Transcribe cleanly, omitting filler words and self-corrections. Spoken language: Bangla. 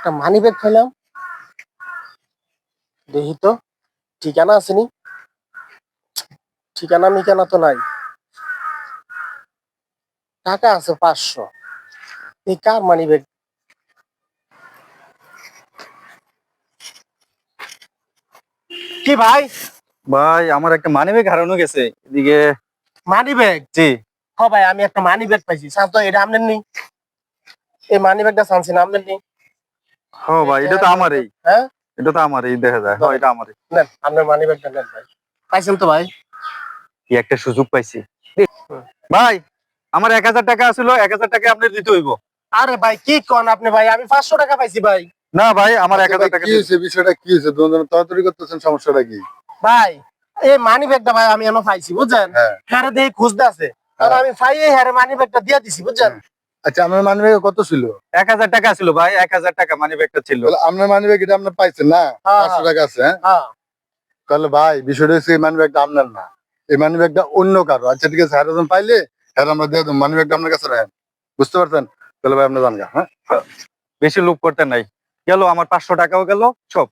একটা মানি ব্যাগ পাইলাম, দেখি তো ঠিকানা আসেনি। ঠিকানা মিকানা তো নাই, টাকা আছে 500। এই কার মানি ব্যাগ? কি ভাই? ভাই আমার একটা মানি ব্যাগ হারানো গেছে এদিকে। Money bag? জি। হ ভাই, আমি একটা মানি ব্যাগ পাইছি। সান তো এটা আপনার নেই? এই মানি ব্যাগটা চানছি না আপনার নেই? হ্যাঁ ভাই, এটা তো আমারই। হ্যাঁ, এটা তো আমারই দেখা যায়। হ্যাঁ, এটা আমারই। নেন আপনার মানি ব্যাগটা নেন ভাই। পাইছেন তো ভাই? কি একটা সুযোগ পাইছি হুম। ভাই। আমার 1000 টাকা ছিল, 1000 টাকা আপনি দিতে হইব। আরে ভাই কি কোন আপনি ভাই? আমি 500 টাকা পাইছি ভাই। না ভাই, আমার আচ্ছা 1000 ভাই, টাকা কি হয়েছে? বিষয়টা কি হয়েছে? দুজন তড়াতাড়ি করতেছেন, সমস্যাটা কি? ভাই এই মানি ব্যাগটা ভাই আমি এনে পাইছি বুঝছেন। হ্যাঁ। হ্যাঁ দেখি খুঁজতে আছে, কারণ আমি পাই এই হ্যাঁ মানি ব্যাগটা দিয়ে দিছি বুঝছেন। আচ্ছা, আপনার মানি ব্যাগে কত ছিল? 1000 টাকা ছিল ভাই, 1000 টাকা মানি ব্যাগটা ছিল। তাহলে আপনার মানি ব্যাগ এটা আপনার পাইছেন না? হ্যাঁ, 500 টাকা আছে, হ্যাঁ? হ্যাঁ তাহলে ভাই বিষয়টা হচ্ছে এই মানি ব্যাগটা আপনার না, এই মানি ব্যাগটা অন্য কারো। আচ্ছা ঠিক আছে, হ্যাঁ পাইলে হ্যাঁ আমরা দিয়ে দেবো, মানি ব্যাগটা আপনার কাছে রাখেন। বুঝতে পারছেন? তাহলে ভাই আপনার জানগা। হ্যাঁ, বেশি লোভ করতে নাই। গেল আমার 500 টাকাও গেল সব।